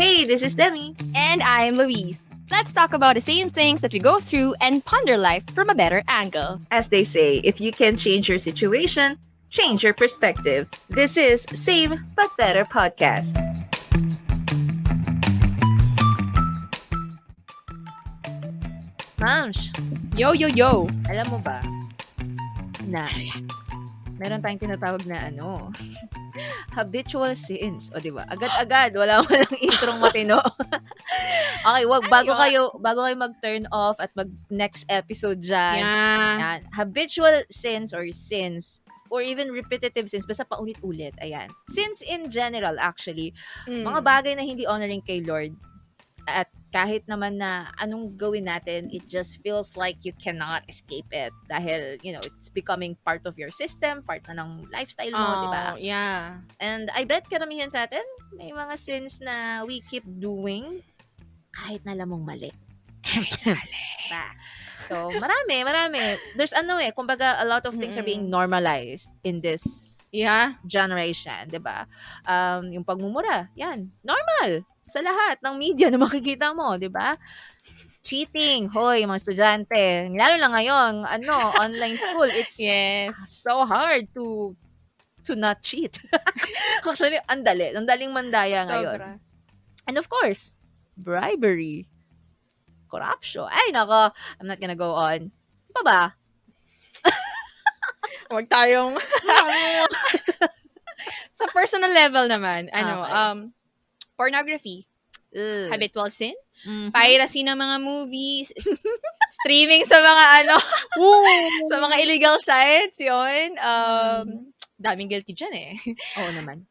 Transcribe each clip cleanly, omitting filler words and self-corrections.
Hey, this is Demi. And I'm Louise. Let's talk about the same things that we go through and ponder life from a better angle. As they say, if you can change your situation, change your perspective. This is Same But Better Podcast. Mams, Yo, yo, yo. alam mo ba na meron tayong tinatawag na habitual sins. O, di ba? Agad-agad, walang introng matino. Okay, bago kayo mag-turn off at mag-next episode dyan. Yeah. Yan. Habitual sins or sins or even repetitive sins, basta paulit-ulit. Ayan. Sins in general, actually. Mga bagay na hindi honoring kay Lord. At kahit naman na anong gawin natin, it just feels like you cannot escape it. Dahil, it's becoming part of your system, part na ng lifestyle mo, di ba? Yeah. And I bet karamihan sa atin, may mga sins na we keep doing kahit na alam mong mali. Diba? So, marami. There's kumbaga a lot of things are being normalized in this generation, 'di ba? Yung pagmumura, yan, normal sa lahat ng media na makikita mo, 'di ba? Cheating, hoy, mga estudyante. Lalo na ngayon, online school, it's so hard to not cheat. Actually, ang daling mandaya ngayon. Sobra. And of course, bribery, corruption. Ay, nako, I'm not gonna go on. Pa ba? Huwag tayong... Sa personal level naman, pornography, habitual sin, piracy ng mga movies, streaming sa mga sa mga illegal sites, yun. Daming guilty dyan eh. Oo naman.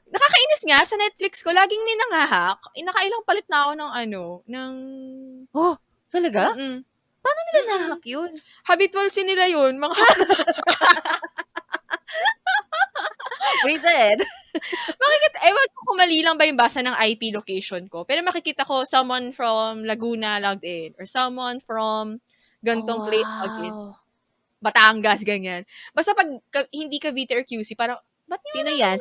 Nakakainis nga sa Netflix ko, laging may nanghahack. Nakailang palit na ako ng Oh, talaga? Paano nila nahahack yun? Habitual sin nila yun. Mga Waited. Ewan ko kung mali lang ba yung basa ng IP location ko. Pero makikita ko someone from Laguna logged in or someone from gantong place logged in. Batangas, ganyan. Basta pag hindi ka VT or QC, parang, Sino yan?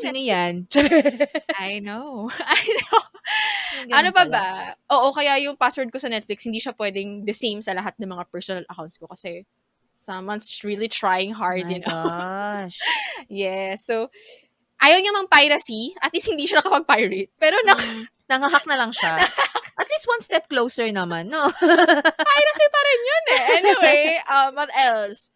I know. Ano pa ba? Oo, kaya yung password ko sa Netflix, hindi siya pwedeng the same sa lahat ng mga personal accounts ko kasi someone's really trying hard, Gosh. Yeah, so, ayaw niya mang piracy, at least hindi siya nakapag-pirate. Pero nanghahack na lang siya. At least one step closer naman, no? Piracy pa rin yun eh. Anyway, what else?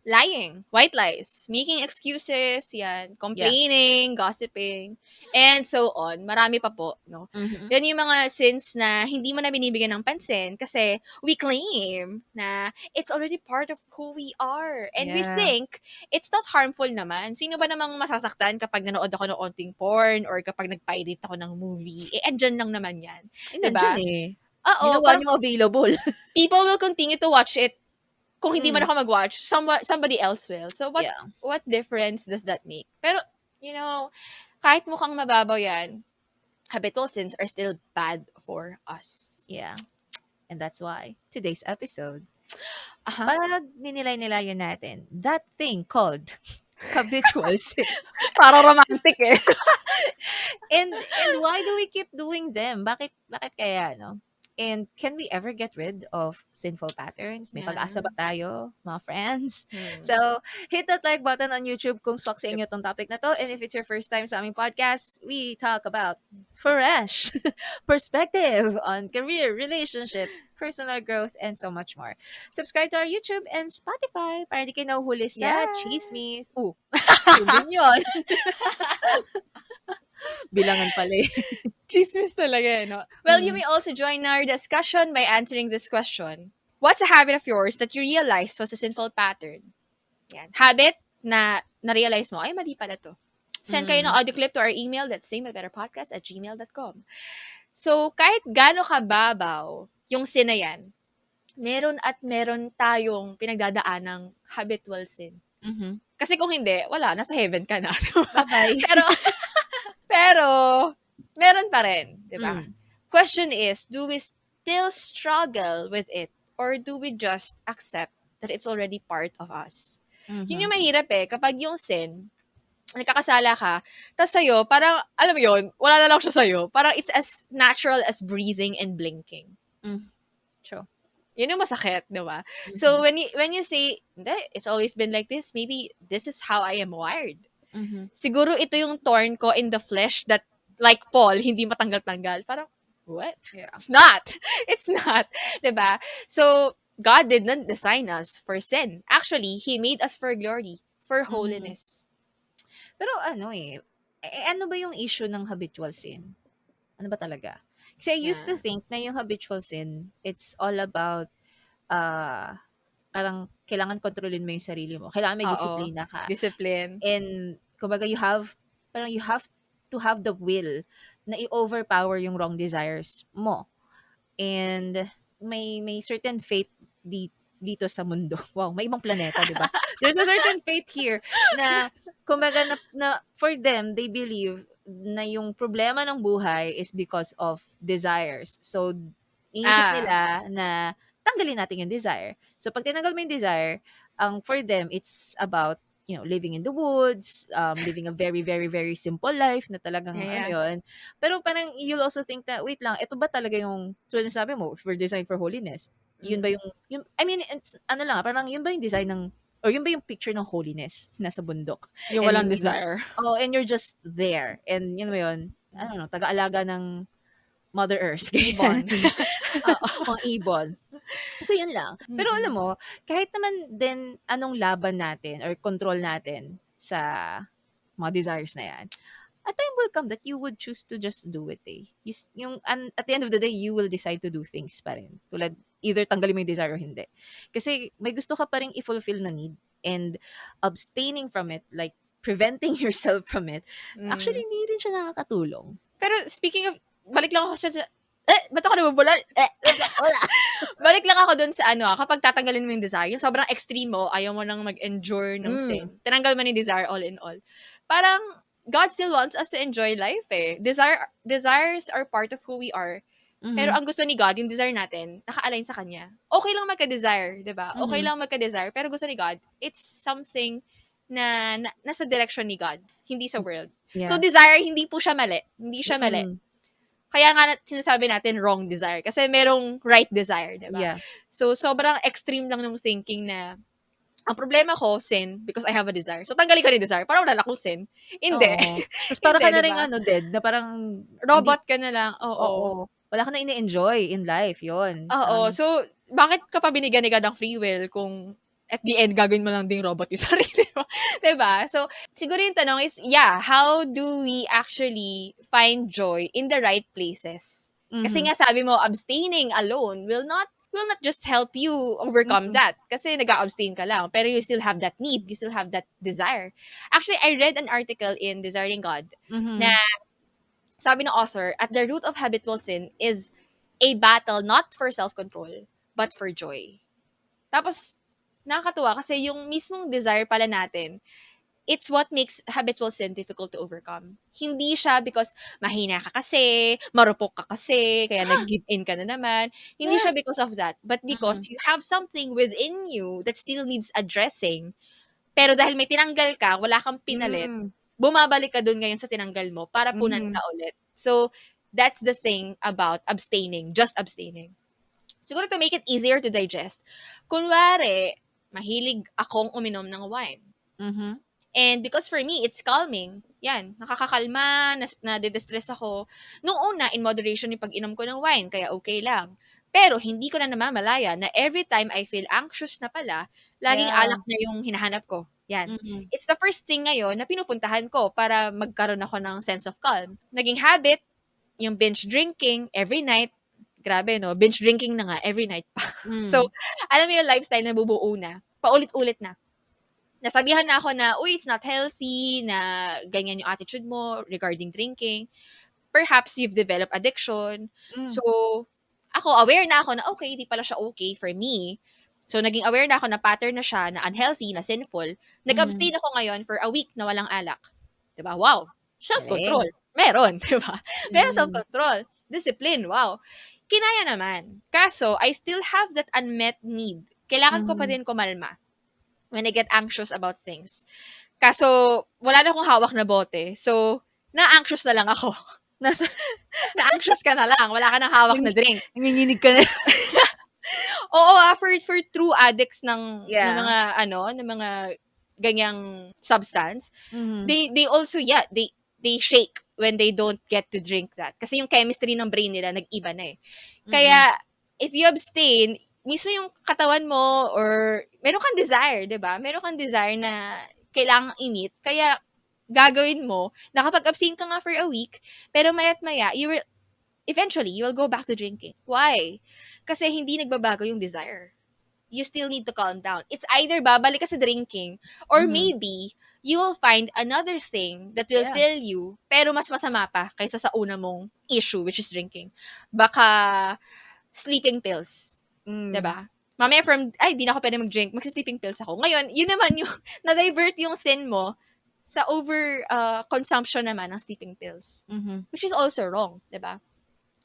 Lying, white lies, making excuses, yan, complaining, gossiping, and so on. Marami pa po, no? Yan yung mga sins na hindi mo na binibigyan ng pansin kasi we claim na it's already part of who we are. And we think it's not harmful naman. Sino ba namang masasaktan kapag nanood ako ng onting porn or kapag nag-pirate ako ng movie? Andyan lang naman yan. Diba? Andyan eh. Oo. Ginawa niyo available. People will continue to watch it. Kung hindi man ako mag-watch, somebody else will. So, what difference does that make? Pero, kahit mukhang mababaw yan, habitual sins are still bad for us. Yeah. And that's why today's episode, pag ninilay-nilayan natin, that thing called habitual sins. Para romantic eh. and why do we keep doing them? Bakit kaya, no? And can we ever get rid of sinful patterns? May pag-asa ba tayo, mga friends? So, hit that like button on YouTube kung swak sa inyo itong topic na to. And if it's your first time sa aming podcast, we talk about fresh perspective on career, relationships, personal growth, and so much more. Subscribe to our YouTube and Spotify para di kayo nahuhuli sa chismis. Yun yun. Bilangan pala eh. Chismis talaga, no? Well, you may also join our discussion by answering this question. What's a habit of yours that you realized was a sinful pattern? Yan. Habit na na-realize mo, ay, mali pala to. Send kayo ng audio clip to our email, that's sameatbetterpodcast@gmail.com. So, kahit gaano kababaw yung sin na yan, meron tayong pinagdadaanang habitual sin. Kasi kung hindi, wala, nasa heaven ka na. Bye-bye. Pero, meron pa rin, di ba? Question is, do we still struggle with it? Or do we just accept that it's already part of us? Yun yung mahirap eh. Kapag yung sin, nagkakasala ka, tas sa'yo, parang, alam mo yun, wala na lang siya sa'yo. Parang it's as natural as breathing and blinking. True. Yun yung masakit, di ba? Mhm. So, when you say, hindi, it's always been like this, maybe this is how I am wired. Mhm. Siguro ito yung thorn ko in the flesh that, like Paul, hindi matanggal-tanggal. Parang, what? Yeah. It's not. It's not. Diba? So, God did not design us for sin. Actually, He made us for glory, for holiness. Pero ano ba yung issue ng habitual sin? Ano ba talaga? Kasi I used to Yeah. think na yung habitual sin, it's all about, uh, parang kailangan kontrolin mo yung sarili mo. Kailangan may Oo. disiplina ka. Discipline. And, kumbaga, you have to have the will na i-overpower yung wrong desires mo. And may certain fate dito sa mundo. Wow, may ibang planeta, 'di ba? There's a certain fate here na kumbaga na for them, they believe na yung problema ng buhay is because of desires. So, iniisip Ah. nila na tanggalin natin yung desire. So, pag tinanggal mo yung desire, for them, it's about, living in the woods, living a very, very, very simple life na talagang, Yeah. yun. Pero parang you'll also think that, wait lang, ito ba talaga yung, tulad ng sabi mo, if we're designed for holiness, yun ba I mean, it's, parang yun ba yung design ng, or yun ba yung picture ng holiness nasa bundok? Yung And walang hindi mo, desire. and you're just there. And yun mo yun, I don't know, taga-alaga ng Mother Earth. Ibon. Oo, mga ibon. So, yun lang. Pero alam mo, kahit naman din anong laban natin or control natin sa mga desires na yan, a time will come that you would choose to just do it eh. At the end of the day, you will decide to do things pa rin. Tulad, either tanggalin mo yung desire o hindi. Kasi may gusto ka pa rin i-fulfill na need, and abstaining from it, like preventing yourself from it, actually hindi rin siya nakakatulong. Pero speaking of, balik lang ako sa ba't ako nabubulan? Balik lang ako dun sa kapag tatanggalin mo yung desire, yung sobrang extreme mo, ayaw mo nang mag-endure ng sin. Tinanggal mo yung desire all in all. Parang, God still wants us to enjoy life eh. Desires are part of who we are. Pero ang gusto ni God, yung desire natin, naka-align sa Kanya. Okay lang magka-desire, di ba? Okay lang magka-desire, pero gusto ni God, it's something na nasa direction ni God, hindi sa world. Yeah. So, desire, hindi po siya mali. Hindi siya mali. Kaya nga sinasabi natin wrong desire. Kasi merong right desire, di ba? Yeah. So, sobrang extreme lang ng thinking na ang problema ko, sin, because I have a desire. So, tanggalin ko yung desire. Parang wala na akong sin. Hindi. Tapos para ka Hindi, na di rin ba? dead, na parang Robot ka na lang. Oo. Wala ka na ini-enjoy in life, yun. Oo. So, bakit ka pa binigyan ni God ng free will kung at the end, gagawin mo lang ding robot yung sarili mo? Diba? So, siguro yung tanong is, how do we actually find joy in the right places? Kasi nga sabi mo, abstaining alone will not just help you overcome that. Kasi nag-abstain ka lang. Pero you still have that need. You still have that desire. Actually, I read an article in Desiring God na sabi ng author, at the root of habitual sin is a battle not for self-control, but for joy. Tapos, nakakatuwa kasi yung mismong desire pala natin, it's what makes habitual sin difficult to overcome. Hindi siya because mahina ka kasi, marupok ka kasi, kaya nag-give in ka na naman. Hindi siya because of that, but because you have something within you that still needs addressing. Pero dahil may tinanggal ka, wala kang pinalit, bumabalik ka dun ngayon sa tinanggal mo para punan ka ulit. So, that's the thing about abstaining, just abstaining. Siguro to make it easier to digest, kunwari, mahilig akong uminom ng wine. And because for me, it's calming. Yan, nakakakalma, nade-distress ako. Nung una, in moderation yung pag-inom ko ng wine, kaya okay lang. Pero hindi ko na namamalaya na every time I feel anxious na pala, laging alak na yung hinahanap ko. Yan. It's the first thing ngayon na pinupuntahan ko para magkaroon ako ng sense of calm. Naging habit, yung binge drinking every night. Grabe, no? Binge drinking na nga every night pa. So, alam mo yung lifestyle na bubuo na. Paulit-ulit na. Nasabihan na ako na, uy, it's not healthy, na ganyan yung attitude mo regarding drinking. Perhaps you've developed addiction. So, ako, aware na ako na, okay, di pala siya okay for me. So, naging aware na ako na pattern na siya, na unhealthy, na sinful. Nag-abstain ako ngayon for a week na walang alak. Diba? Wow. Self-control. Meron. Diba? Meron self-control. Discipline. Wow. Kinaya naman. Kaso, I still have that unmet need. Kailangan ko pa din kumalma when I get anxious about things. Kaso, wala na akong hawak na bote. So, na-anxious na lang ako. Nasa Na-anxious ka na lang. Wala ka nang hawak na drink. nanginginig ka na. Oo, for true addicts ng Yeah. mga ng mga ganyang substance, Mhm. they also they shake when they don't get to drink that. Kasi yung chemistry ng brain nila nag-iba na eh. Kaya if you abstain, mismo yung katawan mo or meron kang desire, 'di ba? Meron kang desire na kailangang i-meet. Kaya gagawin mo, nakapag-abstain ka nga for a week, pero maya't maya, eventually, you will go back to drinking. Why? Kasi hindi nagbabago yung desire. You still need to calm down. It's either babalik ka sa drinking, or maybe, you will find another thing that will Yeah. fill you, pero mas masama pa kaysa sa una mong issue, which is drinking. Baka, sleeping pills. Diba? Mamaya di na ako pwede mag-drink, magsi-sleeping pills ako. Ngayon, yun naman yung, na-divert yung sin mo sa consumption naman ng sleeping pills. Which is also wrong, diba?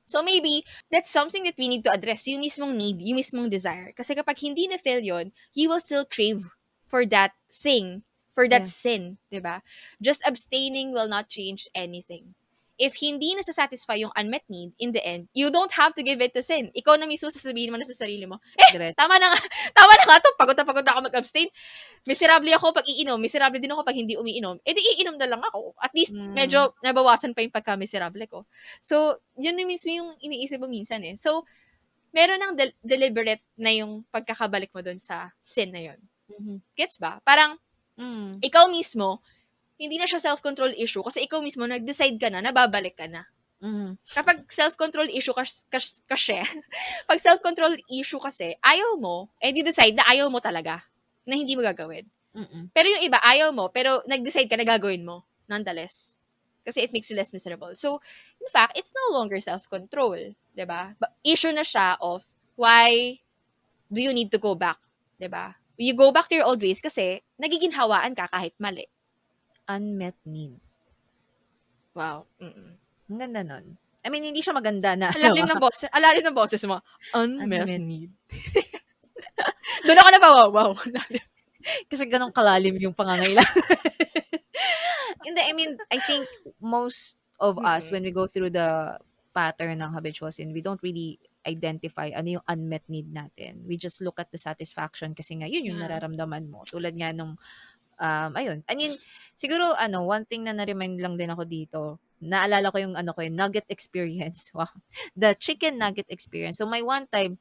So maybe, that's something that we need to address. Yung mismong need, yung mismong desire. Kasi kapag hindi na-fill yun, you will still crave for that thing, for that sin, diba? Just abstaining will not change anything. If hindi nasasatisfy yung unmet need, in the end, you don't have to give it to sin. Ikaw na mismo sasabihin mo na sa sarili mo, tama na nga to, pagod na ako mag-abstain. Miserable ako pag iinom, miserable din ako pag hindi umiinom. Di iinom na lang ako. At least, medyo nabawasan pa yung pagka-miserable ko. So, yun na mismo yung iniisip mo minsan eh. So, meron ng deliberate na yung pagkakabalik mo dun sa sin na yun. Gets ba? Parang, ikaw mismo, hindi na siya self-control issue kasi ikaw mismo nag-decide ka na, babalik ka na. Kapag self-control issue kasi, pag self-control issue kasi, ayaw mo, you decide na ayaw mo talaga, na hindi mo gagawin. Pero yung iba, ayaw mo, pero nag-decide ka na gagawin mo, nonetheless. Kasi it makes you less miserable. So, in fact, it's no longer self-control. Diba? Issue na siya of why do you need to go back? Diba? You go back to your old ways kasi nagiginhawaan ka kahit mali. Unmet need. Wow. Ang ganda nun. I mean, hindi siya maganda na. Alalim ng boses mo. Unmet need. Doon ako na pa, wow. Kasi ganun kalalim yung pangangailangan. Hindi, I mean, I think most of us, when we go through the pattern ng habitual sin, we don't really identify ano yung unmet need natin. We just look at the satisfaction kasi nga, yun yung nararamdaman mo. Tulad nga nung, ayun. I mean, siguro, one thing na na-remind lang din ako dito, naalala ko yung nugget experience. Wow. The chicken nugget experience. So, my one time,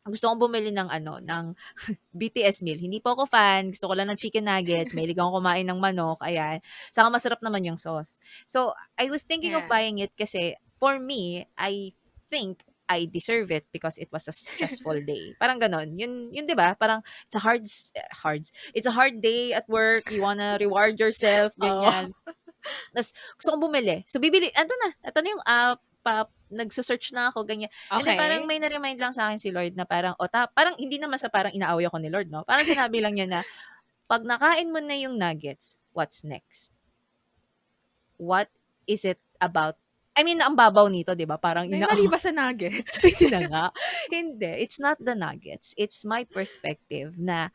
gusto kong bumili ng ng BTS meal. Hindi po ako fan. Gusto ko lang ng chicken nuggets. Mahilig akong kumain ng manok. Ayan. Saka masarap naman yung sauce. So, I was thinking of buying it kasi, for me, I think I deserve it because it was a stressful day. Parang ganon. Yun 'di ba? Parang it's a it's a hard day at work. You wanna reward yourself, ganyan. Tapos gusto kong bumili. So bibili, ito na yung app, nagse-search na ako, ganyan. And then parang may na-remind lang sa akin si Lord na parang, parang hindi naman sa parang inaaway ako ni Lord, no? Parang sinabi lang niya na, pag nakain mo na yung nuggets, what's next? What is it about? I mean, ang babaw nito, di ba? Parang may mali ba sa nuggets? Hindi na nga. Hindi. It's not the nuggets. It's my perspective na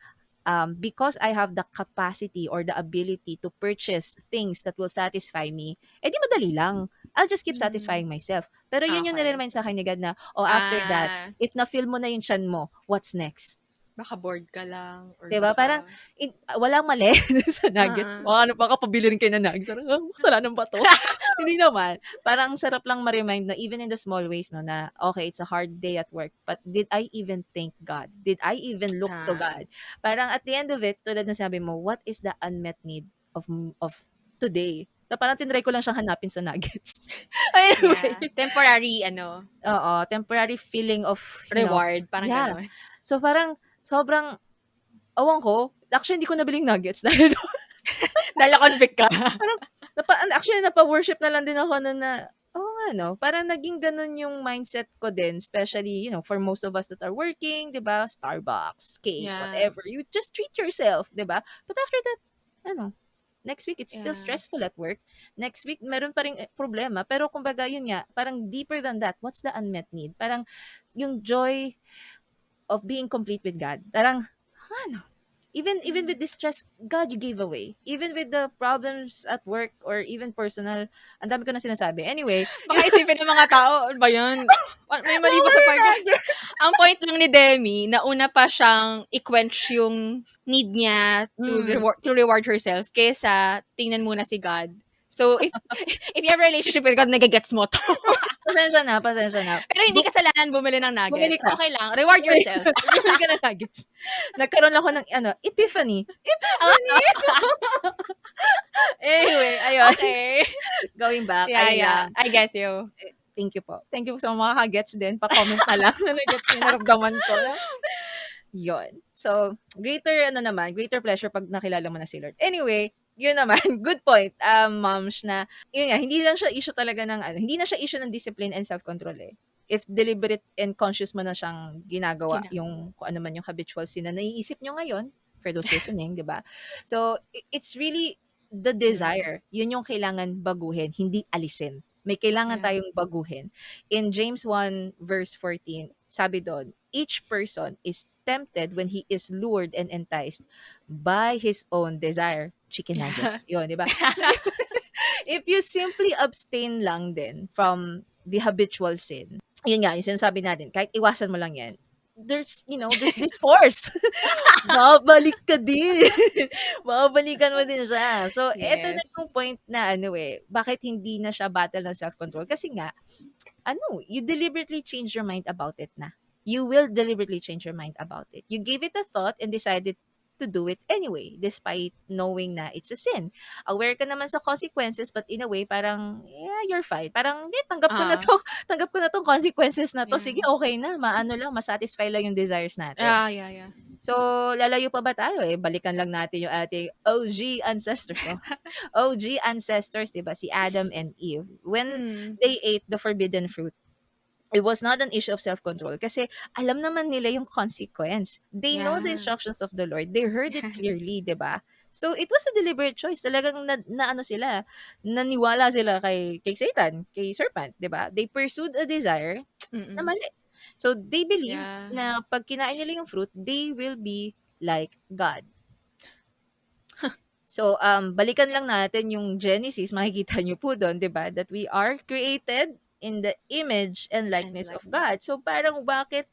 because I have the capacity or the ability to purchase things that will satisfy me, di madali lang. I'll just keep satisfying myself. Pero yun yung nare-remind sa akin ni God na, after that, if na-feel mo na yung tiyan mo, what's next? Baka bored ka lang. Or diba? Parang, walang mali sa nuggets. Baka pabili rin kayo ng nuggets. Kasalanan ba to? Hindi naman. Parang sarap lang ma-remind na even in the small ways, no, na, okay, it's a hard day at work, but did I even thank God? Did I even look to God? Parang at the end of it, tulad na sabi mo, what is the unmet need of today? Na parang tinry ko lang siyang hanapin sa nuggets. Anyway. Yeah. Temporary, Oo, temporary feeling of reward. Parang gano'n. So parang, sobrang, awan ko, actually hindi ko nabiling nuggets dahil na-convict ka. Actually, napa-worship na lang din ako na, parang naging ganun yung mindset ko din, especially, for most of us that are working, di ba, Starbucks, cake, whatever, you just treat yourself, di ba? But after that, next week, it's still stressful at work. Next week, meron pa rin problema. Pero kumbaga, yun nga, parang deeper than that, what's the unmet need? Parang yung joy of being complete with God. Parang, Even with distress, God, you gave away. Even with the problems at work or even personal, ang dami ko na sinasabi. Anyway, Baka isipin ng mga tao, "Ano ba yan? May mali ba sa lower pag..." nuggets. Ang point lang ni Demi, nauna pa siyang i-quench yung need niya to Mm. reward herself kaysa tingnan muna si God. So, if you have a relationship with God, nagigets mo 'to. Pasensya na, pasensya na. Pero hindi kasalanan bumili ng Bumili nuggets. ka. Okay lang, reward Bumili yourself. bumili ka ng nuggets. Nagkaroon ako ng epiphany. Epiphany! Anyway, ayun. Okay. Going back, Yeah, ayun yeah. lang. I get you. Thank you po. Thank you sa mga ka-gets din. Pa-comment na lang na na-gets niyo, naramdaman ko. Yun. So, greater pleasure pag nakilala mo na si Lord. Anyway, yun naman, good point, moms, na, yun nga, hindi lang siya issue talaga ng, hindi na siya issue ng discipline and self-control eh. If deliberate and conscious mo na siyang ginagawa, yung, kung ano man yung habitual sin na naiisip nyo ngayon, for those listening, di ba? So, it's really the desire. Yun yung kailangan baguhin, hindi alisin. May kailangan Yeah. tayong baguhin. In James 1 verse 14, sabi doon, each person is tempted when he is lured and enticed by his own desire. Chicken nuggets. Yun, di ba? So, if you simply abstain lang din from the habitual sin, yun nga, yung sinasabi natin, kahit iwasan mo lang yan, there's this force. Babalik ka din. Babalikan mo din siya. So, eto na Yes. yung point na bakit hindi na siya battle ng self-control? Kasi nga, you deliberately change your mind about it na. You will deliberately change your mind about it. You gave it a thought and decided to do it anyway, despite knowing na it's a sin. Aware ka naman sa consequences, but in a way, parang, yeah, you're fine. Parang, hindi, tanggap ko na to. Tanggap ko na tong consequences na to. Yeah. Sige, okay na. Masatisfy lang yung desires natin. Yeah. So, lalayo pa ba tayo eh? Balikan lang natin yung ating OG ancestors. OG ancestors, diba? Si Adam and Eve. When they ate the forbidden fruit, it was not an issue of self-control kasi alam naman nila yung consequence. They know the instructions of the Lord. They heard it clearly, diba? So, it was a deliberate choice. Talagang naniwala sila kay Satan, kay serpent, diba? They pursued a desire na mali. So, they believe na pag kinain nila yung fruit, they will be like God. So, balikan lang natin yung Genesis, makikita nyo po doon, diba? That we are created in the image and likeness of God. So, parang bakit,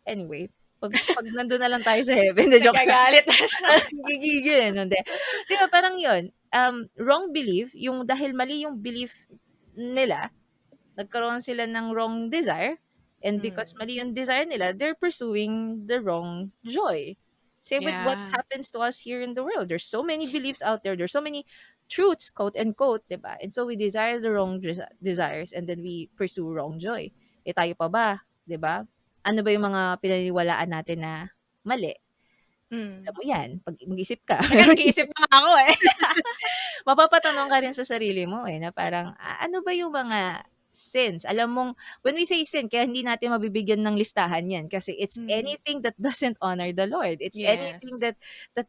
anyway, pag nandun na lang tayo sa heaven, joke lang. Nagagalit na siya. Gigigil, hindi. Diba, parang yun, wrong belief, yung dahil mali yung belief nila, nagkaroon sila ng wrong desire, and because mali yung desire nila, they're pursuing the wrong joy. Same with what happens to us here in the world. There's so many beliefs out there. There's so many truths, quote unquote, diba? And so we desire the wrong desires and then we pursue wrong joy. Eh tayo pa ba? Diba? Ano ba yung mga pinaniwalaan natin na mali? Alam mo yan, pag mag-isip ka. Nag-iisip pa ako eh. Mapapatanong ka rin sa sarili mo na parang, ano ba yung mga sins? Alam mong, when we say sin, kaya hindi natin mabibigyan ng listahan yan kasi it's anything that doesn't honor the Lord. It's anything that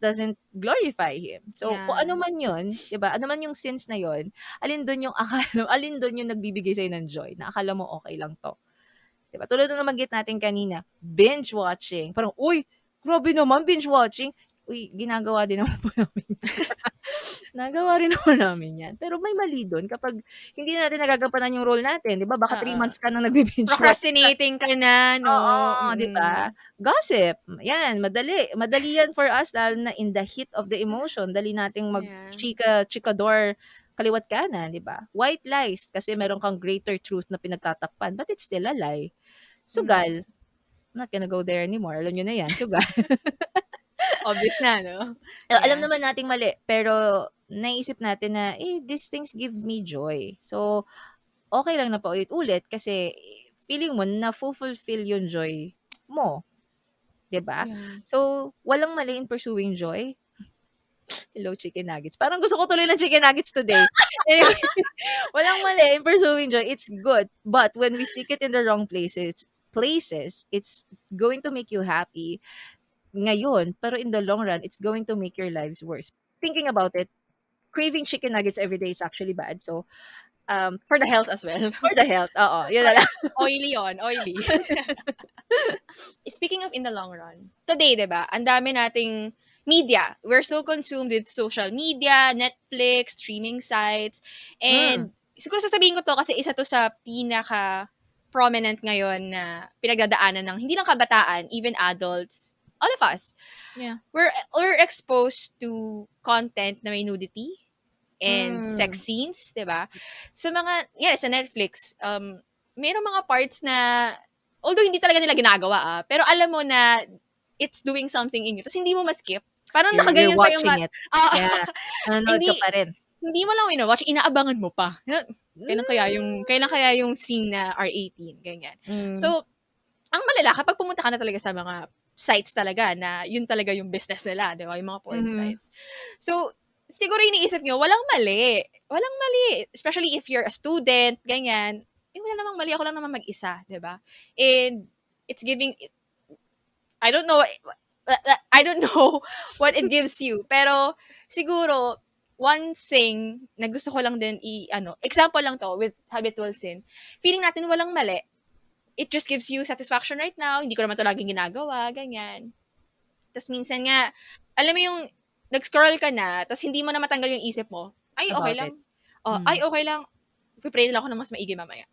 doesn't glorify Him. So, kung ano man yun, diba? Ano man yung sins na yun, alin doon yung nagbibigay sa'yo ng joy, na akala mo okay lang to. Diba? Tulad ng nabanggit natin kanina, binge watching. Parang, uy, grabe naman, binge watching. Uy, ginagawa din naman po namin yan. Nagawa rin naman namin yan. Pero may mali doon kapag hindi natin nagagampanan yung role natin. Di ba? Baka 3 months ka na nagbe-binge watch. Procrastinating ka na, no? Oo, di ba? Gossip. Yan, madali. Madali yan for us, lalo na in the heat of the emotion. Dali nating chikador kaliwat kanan, di ba? White lies, kasi meron kang greater truth na pinagtatakpan, but it's still a lie. Sugal. I'm not gonna go there anymore. Alam nyo na yan. Sugal. Obvious na, no? Alam naman nating mali, pero naisip natin na, these things give me joy. So, okay lang na paulit-ulit kasi feeling mo na fulfill yung joy mo. 'Di ba? So, walang mali in pursuing joy. Hello, chicken nuggets. Parang gusto ko tuloy ng chicken nuggets today. Anyway, walang mali in pursuing joy. It's good. But when we seek it in the wrong places, it's going to make you happy ngayon, pero in the long run, it's going to make your lives worse. Thinking about it, craving chicken nuggets every day is actually bad. So, for the health as well. For the health, oo. Yun na lang. Oily on, oily. Speaking of in the long run, today, diba, ang dami nating media. We're so consumed with social media, Netflix, streaming sites, and siguro sasabihin ko to kasi isa to sa pinaka prominent ngayon na pinagdadaanan ng hindi lang kabataan, even adults, all of us. Yeah. We're exposed to content na may nudity and sex scenes, 'di ba? Sa mga sa Netflix, mayroong mga parts na although hindi talaga nila ginagawa pero alam mo na it's doing something in you. Tapos hindi mo ma-skip. Parang You're nakaganyan pa yung watching it. Yeah. Nanonood ka hindi pa rin. hindi mo lang watch, inaabangan mo pa. Kailan kaya yung scene na R18, ganyan. So, ang malala kapag pumunta ka na talaga sa mga sites talaga na yun talaga yung business nila, 'di ba? Yung mga porn sites. So, siguro iniisip nyo, walang mali. Walang mali. Especially if you're a student, ganyan. Wala namang mali. Ako lang naman mag-isa, 'di ba? And it's giving I don't know what it gives you. Pero siguro one thing na gusto ko lang din example lang to with habitual sin. Feeling natin walang mali. It just gives you satisfaction right now. Hindi ko naman to laging ginagawa, ganyan. Tapos minsan nga, alam mo yung nag-scroll ka na, tapos hindi mo na matanggal yung isip mo. Ay, okay About lang. it. Ay, okay lang. Pray lang ako ng mas maigi mamaya.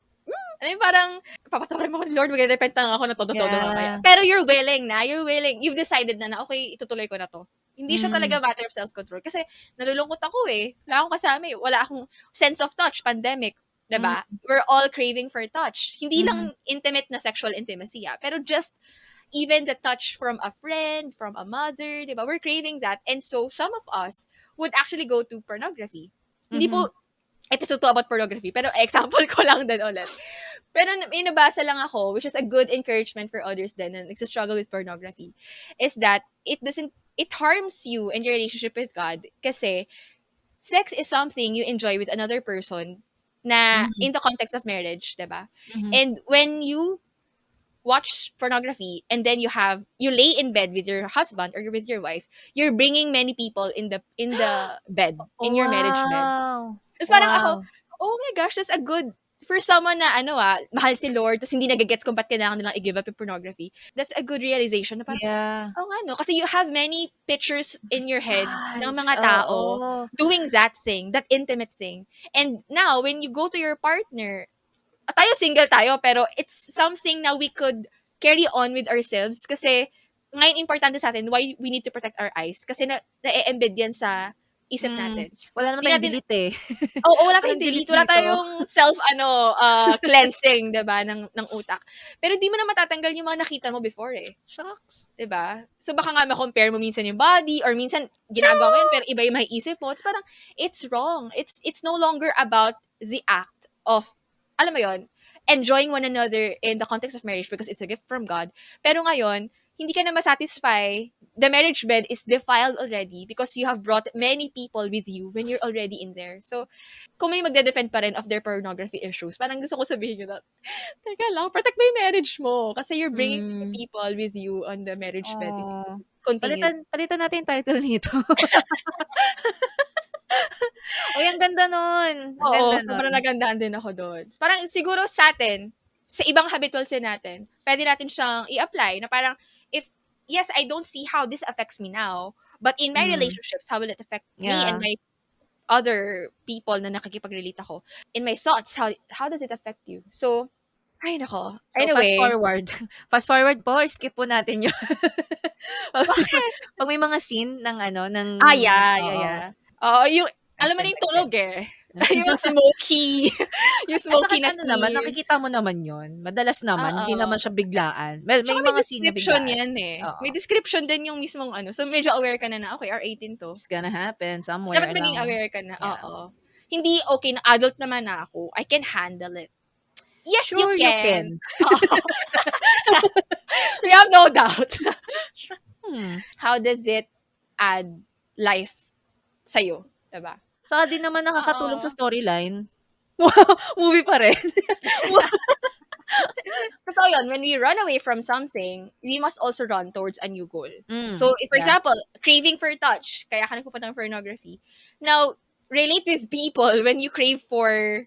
Ano yung parang, papatawarin mo ko, Lord, mag-repent na lang ako na todo-todo mamaya. Pero you're willing. You've decided na okay, itutuloy ko na to. Hindi siya talaga matter of self-control. Kasi nalulungkot ako wala akong kasama wala akong sense of touch, pandemic. Diba? We're all craving for touch. Hindi lang intimate na sexual intimacy, pero just even the touch from a friend, from a mother, diba? We're craving that. And so, some of us would actually go to pornography. Hindi po episode 2 about pornography, pero example ko lang din ulit. Pero may nabasa lang ako, which is a good encouragement for others din na nagsistruggle with pornography, is that it harms you and your relationship with God kasi sex is something you enjoy with another person na in the context of marriage, diba? And when you watch pornography and then you lay in bed with your husband or with your wife, you're bringing many people in the bed, in your marriage bed. Tapos parang ako, oh my gosh, that's a good, for someone na mahal si Lord, tapos hindi nagagets kung ba't kailangan nilang i-give up yung pornography, that's a good realization na parang, kasi you have many pictures in your head ng mga tao doing that thing, that intimate thing. And now, when you go to your partner, tayo single tayo, pero it's something na we could carry on with ourselves kasi ngayon importante sa atin why we need to protect our eyes kasi na-embed yan sa isip natin. Wala naman tayong delete wala tayong delete. Wala tayong cleansing, diba, ng utak. Pero di mo na matatanggal yung mga nakita mo before Shucks. Diba? So baka nga ma-compare mo minsan yung body or minsan ginagawa mo yun pero iba yung maiisip mo. It's parang, it's wrong. It's no longer about the act of, alam mo yun, enjoying one another in the context of marriage because it's a gift from God. Pero ngayon, hindi ka na masatisfy. The marriage bed is defiled already because you have brought many people with you when you're already in there. So, kung may magde-defend pa rin of their pornography issues, parang gusto ko sabihin yun na, teka lang, protect mo yung marriage mo kasi you're bringing people with you on the marriage bed if you continue. Palitan natin yung title nito. Ang ganda nun. Sobrang nagandahan din ako doon. Parang siguro sa atin, sa ibang habitual sin natin, pwede natin siyang i-apply na parang, yes, I don't see how this affects me now, but in my relationships, how will it affect me and my other people na nakikipag-relate ako? In my thoughts, how does it affect you? So, ay nako. So, anyway. Fast forward po or skip po natin yun. Pag may mga scene ng Yeah. Yung, alam mo na yung tunog yung smoky. Yung smoky na scene. naman, nakikita mo naman yun. Madalas naman, hindi naman siya biglaan. May mga scene na description biglaan. yan May description din yung mismong So, medyo aware ka na okay, R18 to. It's gonna happen somewhere. Dapat maging aware ka na. Yeah. Hindi okay na adult naman na ako. I can handle it. Yes, sure, you can. We have no doubt. How does it add life sa'yo? Diba? Saka din naman nakakatulong sa storyline. Movie pa rin. Totoo yun, when we run away from something, we must also run towards a new goal. So, if, for example, craving for touch, kaya ka nagpupunta ng pornography. Now, relate with people when you crave for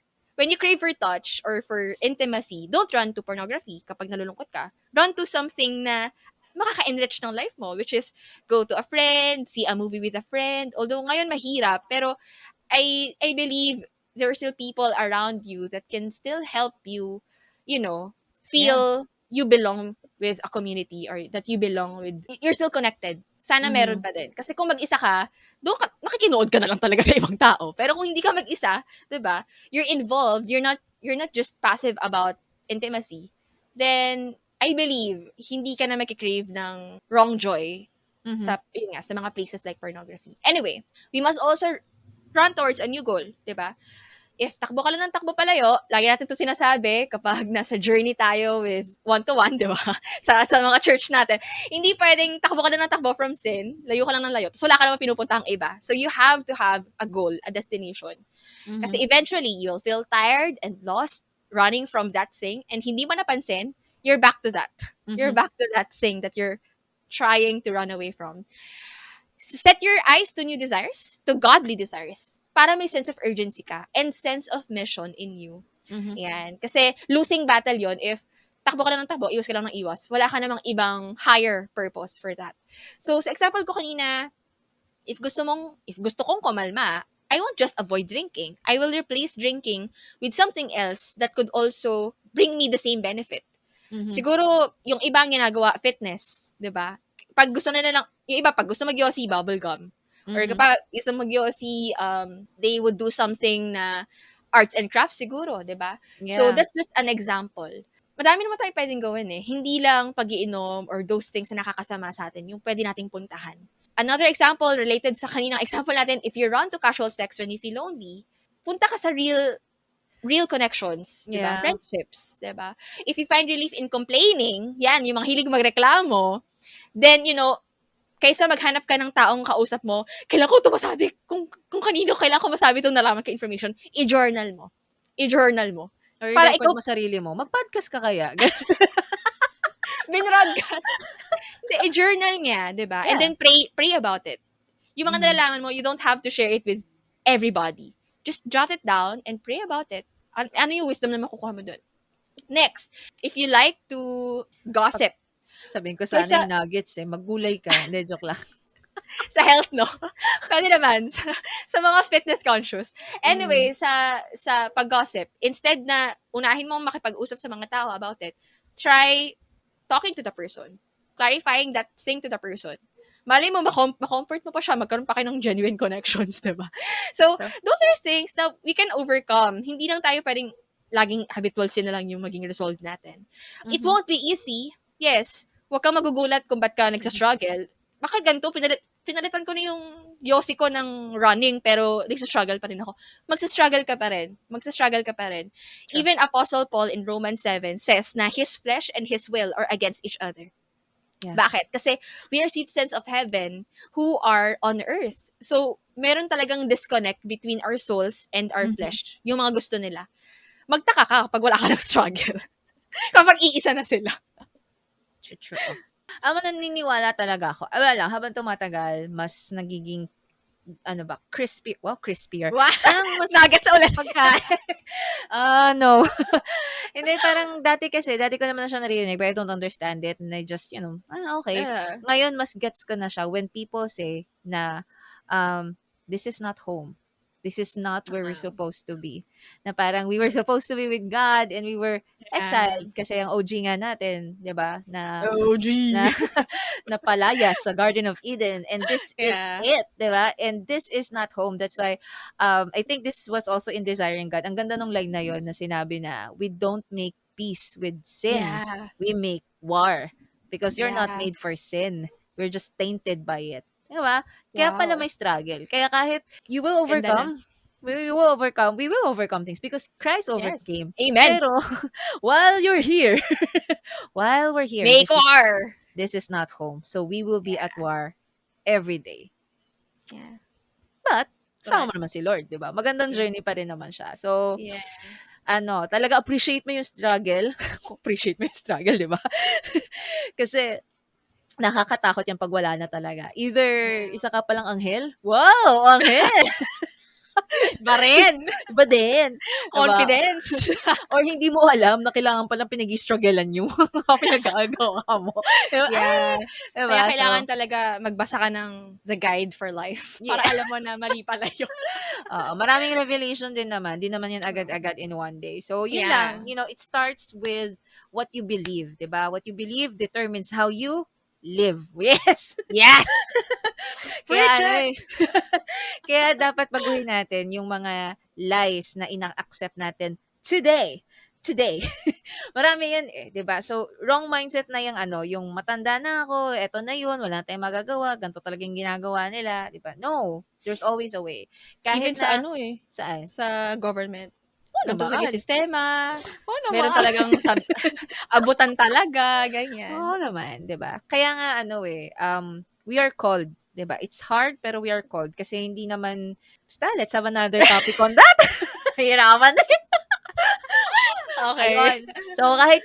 touch or for intimacy, don't run to pornography kapag nalulungkot ka. Run to something na makaka-enrich ng life mo, which is go to a friend, see a movie with a friend. Although ngayon mahirap, pero I believe there are still people around you that can still help you, Yeah. feel you belong with a community, or that you belong with, you're still connected. Sana meron Mhm. pa din. Kasi kung mag-isa ka, doon ka, nakikinood ka na lang talaga sa ibang tao. Pero kung hindi ka mag-isa, 'di ba? You're involved, you're not just passive about intimacy. Then I believe hindi ka na magki-crave ng wrong joy Mhm. sa mga places like pornography. Anyway, we must also run towards a new goal, 'di ba? If takbo ka lang ng takbo palayo, lagi natin 'to sinasabi kapag nasa journey tayo with one-to-one, 'di ba? Sa mga church natin. Hindi pwedeng takbo ka lang ng takbo from sin, layo ka lang ng layo, tapos wala ka namang pinupuntahang iba. So you have to have a goal, a destination. Mhm. Kasi eventually, you'll feel tired and lost running from that thing, and hindi mo napansin, you're back to that. You're Mhm. back to that thing that you're trying to run away from. Set your eyes to new desires, to godly desires, para may sense of urgency ka and sense of mission in you. Mhm. Yan. Kasi losing battle yon if takbo ka lang ng takbo, iwas ka lang ng iwas. Wala ka namang ibang higher purpose for that. So, sa example ko kanina, if gusto kong kumalma, I won't just avoid drinking. I will replace drinking with something else that could also bring me the same benefit. Mhm. Siguro, yung iba ang ginagawa, fitness, 'di ba? Pag gusto nila lang, yung iba, pag gusto mag-yossi, bubble gum. Or Mhm. kapag isang mag-yossi, they would do something na arts and crafts siguro, 'di ba? So, Yeah. that's just an example. Madami naman tayong pwedeng gawin eh. Hindi lang pag-iinom or those things na nakakasama sa atin, yung pwede nating puntahan. Another example, related sa kaninang example natin, if you're run to casual sex when you feel lonely, punta ka sa real connections, 'di ba? Yeah. Friendships, 'di ba? If you find relief in complaining, 'yan, yung mga hilig magreklamo, then kaysa maghanap ka ng taong kausap mo, kailangan ko 'to masabi, kung kanino kailangan ko masabi 'tong nalaman ko information, i-journal mo. I-journal mo. Or Para i-record ikaw mo sarili mo, mag-podcast ka kaya? binroadcast. Hindi, i-journal niya, 'di ba? And Yeah. then pray about it. Yung mga Mhm. nalalaman mo, you don't have to share it with everybody. Just jot it down and pray about it. Ano yung wisdom na makukuha mo dun? Next, if you like to gossip, Sabihin ko sana kaysa yung nuggets eh, maggulay ka. Hindi, joke lang. sa health, no? Pwede naman, sa mga fitness conscious. Mhm. Anyway, sa pag-gossip, instead na unahin mo makipag-usap sa mga tao about it, try talking to the person. Clarifying that thing to the person. Malay mo, ma-comfort mo pa siya, magkaroon pa kayo ng genuine connections, diba? So, So, those are things na we can overcome. Hindi lang tayo pwedeng laging habitual sin na lang yung maging resolved natin. It mhm. won't be easy. Yes, huwag kang magugulat kung ba't ka nagsastruggle. Baka ganito, pinalitan ko na yung yosi ko ng running, pero nagsastruggle pa rin ako. Magsastruggle ka pa rin. Magsastruggle ka pa rin. True. Even Apostle Paul in Romans 7 says na his flesh and his will are against each other. Yeah. Bakit? Kasi we are citizens of heaven who are on earth. So, meron talagang disconnect between our souls and our Mhm. flesh. Yung mga gusto nila. Magtaka ka kapag wala ka ng struggle. Kapag iisa na sila. True. Naniniwala talaga ako. Wala lang, habang tumatagal, mas nagiging, crispier. Wow! Parang mas Nuggets ulit. pagkain. No. Hindi, parang dati ko naman na siya narinig, but I don't understand it. And I just, okay. Uh, Ngayon, mas gets ko na siya when people say na, this is not home. This is not where we're supposed to be. Na parang we were supposed to be with God and we were exiled kasi ang OG nga natin, 'di ba? Na OG. na napalayas sa Garden of Eden, and this is Yeah. it, 'di ba? And this is not home. That's why I think this was also in Desiring God. Ang ganda nung line na yon na sinabi na we don't make peace with sin. Yeah. We make war because you're not Yeah. made for sin. We're just tainted by it. 'Di ba? Kaya pala Wow. may struggle. Kaya kahit you will Ganda na. overcome, we will overcome things because Christ Yes. overcame. Amen. Pero while you're here, while we're here, Make war. this is not home. So we will be at war every day. Yeah. But sama But, mo naman si Lord, 'di ba? Magandang yeah. journey pa rin naman siya. So Yeah. talaga appreciate mo yung struggle. Appreciate mo yung struggle, 'di ba? Kasi nakakatakot yung pag wala na talaga. Either Yeah. isa ka palang anghel. Wow, anghel. Iba rin. Iba din, 'di ba? Confidence. Or hindi mo alam na kailangan palang pinag-i-strugglean yung mga pinagagawa mo. 'Di ba? Yeah. Ay, 'di Kaya ba? kailangan So, talaga magbasa ka ng The Guide for Life yeah. para alam mo na mali pala yun. Oo, maraming revelation din naman. 'Di naman 'yan Oo. agad-agad in one day. So, yun Yeah. lang, it starts with what you believe, 'di ba? What you believe determines how you live. Yes! Yes! Kaya Preach ano, it! eh, kaya dapat baguhin natin yung mga lies na ina-accept natin today. Today. Marami 'yan, eh, 'di ba? So, wrong mindset na yung yung matanda na ako, eto na yun, wala na tayong magagawa, ganito talaga yung ginagawa nila, 'di ba? No, there's always a way. Kahit Even sa na ano eh, saan? sa government. Oo Ganito talaga yung naman. sistema. Oo Meron naman. talagang abutan talaga, ganyan. Oo naman, 'di ba? Kaya nga we are called, 'di ba? It's hard pero we are called kasi hindi naman basta let's have another topic on that. Hirapan din. Okay. Ayun. So kahit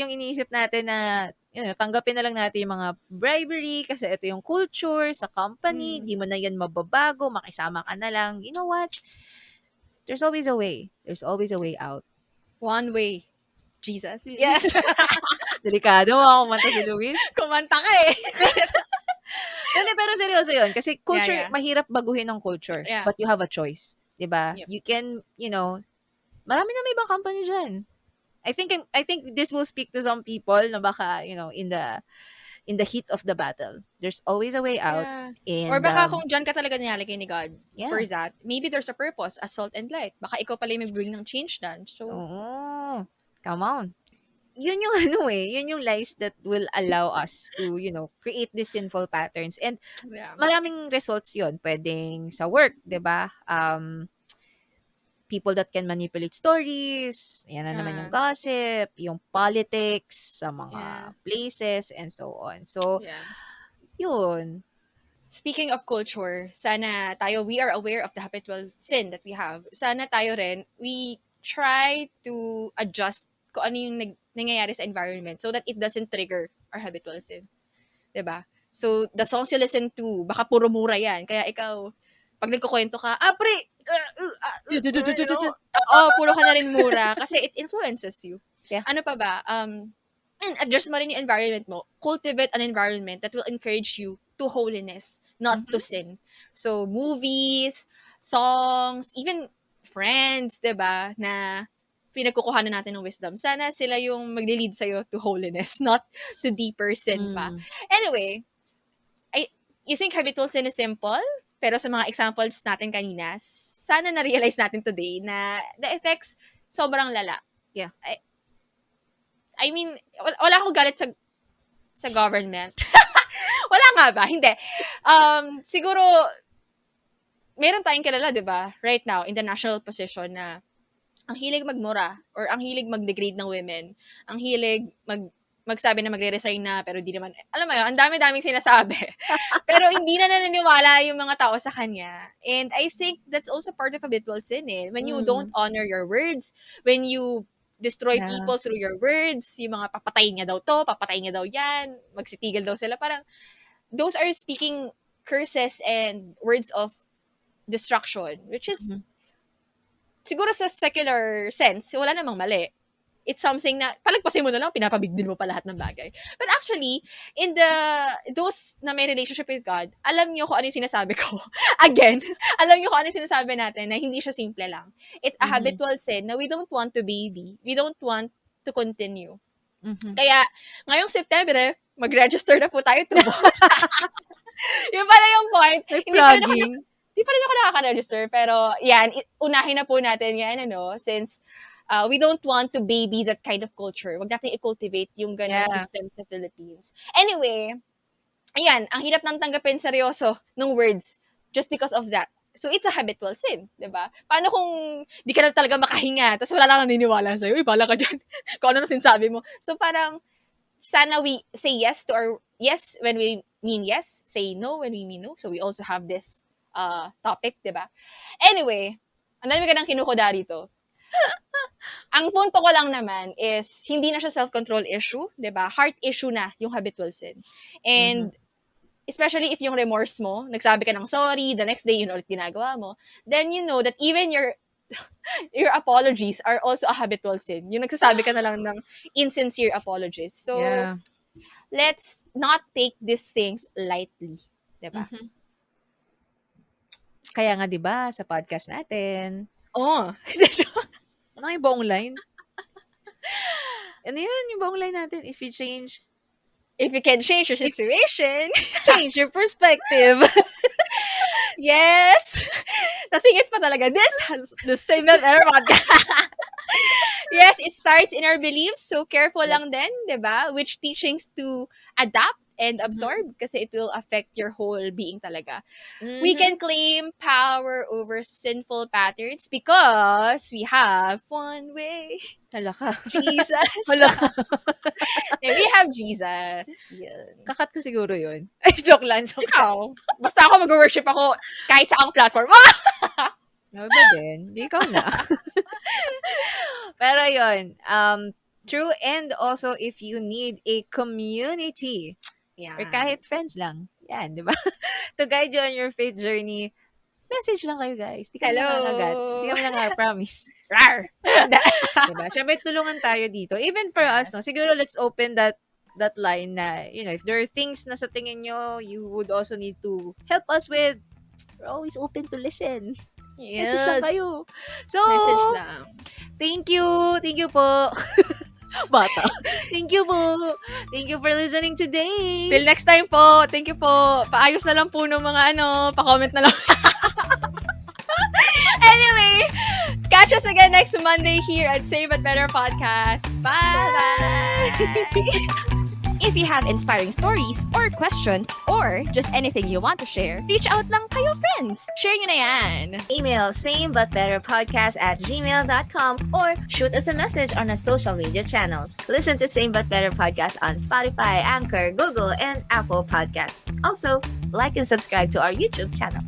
yung iniisip natin na tanggapin na lang natin yung mga bribery kasi ito yung culture sa company, Mm. di mo na yan mababago, makisama ka na lang. You know what? There's always a way. There's always a way out. One way. Jesus. Yes. Delikado mga kumanta si Luis. Kumanta ka eh. Hindi, pero seryoso yun. Kasi Yeah, culture, yeah. mahirap baguhin ng culture. Yeah. But you have a choice. Diba? Yep. You can, marami na may ibang company dyan. I think this will speak to some people na baka, in the heat of the battle. There's always a way out. Yeah. Or And, baka kung dyan ka talaga nilalagay ni God for yeah. that, maybe there's a purpose, as salt and light. Baka ikaw pala yung mag-bring ng change dyan. So, Oo. Come on. Yun yung yun yung lies that will allow us to, create these sinful patterns. And yeah. maraming results yun. Pwedeng sa work, 'di ba? People that can manipulate stories, yan na naman yung Yeah. gossip, yung politics sa Yeah. mga places, and so on. So, Yeah. yun. Speaking of culture, sana tayo, we are aware of the habitual sin that we have. Sana tayo rin, we try to adjust kung ano yung nangyayari sa environment so that it doesn't trigger our habitual sin. 'Di ba? So, the songs you listen to, baka puro mura yan. Kaya ikaw, pag nagkukwento ka, pre! Puro ka na rin mura kasi it influences you. Yeah. Ano pa ba? Adjust mo rin yung environment mo. Cultivate an environment that will encourage you to holiness, not to sin. So, movies, songs, even friends, 'di ba, na pinagkukuhanan natin ng wisdom. Sana sila yung magle-lead sa'yo to holiness, not to deeper sin pa. Anyway, you think habitual sin is simple? Pero sa mga examples natin kanina, sana na-realize natin today na the effects sobrang lala. Yeah. I mean, wala akong galit sa government. Wala nga ba? Hindi. Siguro, meron tayong kilala, di ba? Right now, in the national position na ang hilig magmura or ang hilig mag-degrade ng women, ang hilig magsabi na magre-resign na pero di naman, alam mo yun, ang dami-daming sinasabi. Pero hindi na naniniwala yung mga tao sa kanya. And I think that's also part of habitual sin eh. When you don't honor your words, when you destroy people through your words, yung mga papatayin niya daw to, papatayin niya daw yan, magsitigil daw sila, parang those are speaking curses and words of destruction, which is siguro sa secular sense, wala namang mali. It's something na, palagpasin mo na lang, pinapabigdil mo pa lahat ng bagay. But actually, in those na may relationship with God, alam niyo kung ano yung sinasabi ko. Again, alam niyo kung ano yung sinasabi natin na hindi siya simple lang. It's a habitual sin na we don't want to baby. We don't want to continue. Kaya, ngayong September, mag-register na po tayo to vote. Yun pala yung point. Hindi pa rin ako nakaka-register, pero yan, unahin na po natin yan, since we don't want to baby that kind of culture. Wag natin i-cultivate yung ganong system sa Philippines. Anyway, ayan, ang hirap nang tanggapin seryoso ng words just because of that. So, it's a habitual sin, di ba? Paano kung di ka na talaga makahinga, tapos wala lang naniniwala sa'yo, bala ka dyan, kung ano na sinasabi mo. So, parang, sana we say yes to our, yes when we mean yes, say no when we mean no. So, we also have this topic, di ba? Anyway, ang dami ka nang kinukuda rito. Ang punto ko lang naman is, hindi na siya self-control issue, 'di ba? Heart issue na yung habitual sin. And especially if yung remorse mo, nagsabi ka ng sorry, the next day yun ulit ginagawa mo, then you know that even your apologies are also a habitual sin. Yung nagsasabi ka na lang ng insincere apologies. So, Yeah. let's not take these things lightly. Diba? Mhm. Kaya nga 'di ba sa podcast natin, Oh. ano yung buong line? Ano yun, yung buong line natin? If you change If you can change your situation. your perspective. Yes! Nasingit pa talaga. This has the same error podcast. Yes, it starts in our beliefs. So, careful lang din, di ba? Which teachings to adapt and absorb kasi it will affect your whole being talaga. We can claim power over sinful patterns because we have one way. Hala ka. Jesus. Hala ka. We have Jesus. Yun. Kakat ko siguro yun. Ay, joke lang. Ikaw. Basta ako mag-worship ako kahit sa ang platform. Ano ba din? Di ikaw na. Pero yun, true, and also if you need a community Yeah. or kahit friends lang, yan, di ba? To guide you on your faith journey, message lang kayo guys. Di kami nangangagat. Di kami promise. Rar. Diba? Siyempre, tulungan tayo dito. Even for us, no? Siguro let's open that line na, if there are things na sa tingin nyo, you would also need to help us with, we're always open to listen. Yes. Message lang kayo. So, Message lang. Thank you. Thank you po. Bata. Thank you po. Thank you for listening today. Till next time po. Thank you po. Paayos na lang po ng mga pa-comment na lang. Anyway, catch us again next Monday here at Save But Better Podcast. Bye-bye! If you have inspiring stories or questions or just anything you want to share, reach out lang kayo, friends. Share nyo na yan. Email samebutbetterpodcast@gmail.com or shoot us a message on our social media channels. Listen to Same But Better Podcast on Spotify, Anchor, Google, and Apple Podcasts. Also, like and subscribe to our YouTube channel.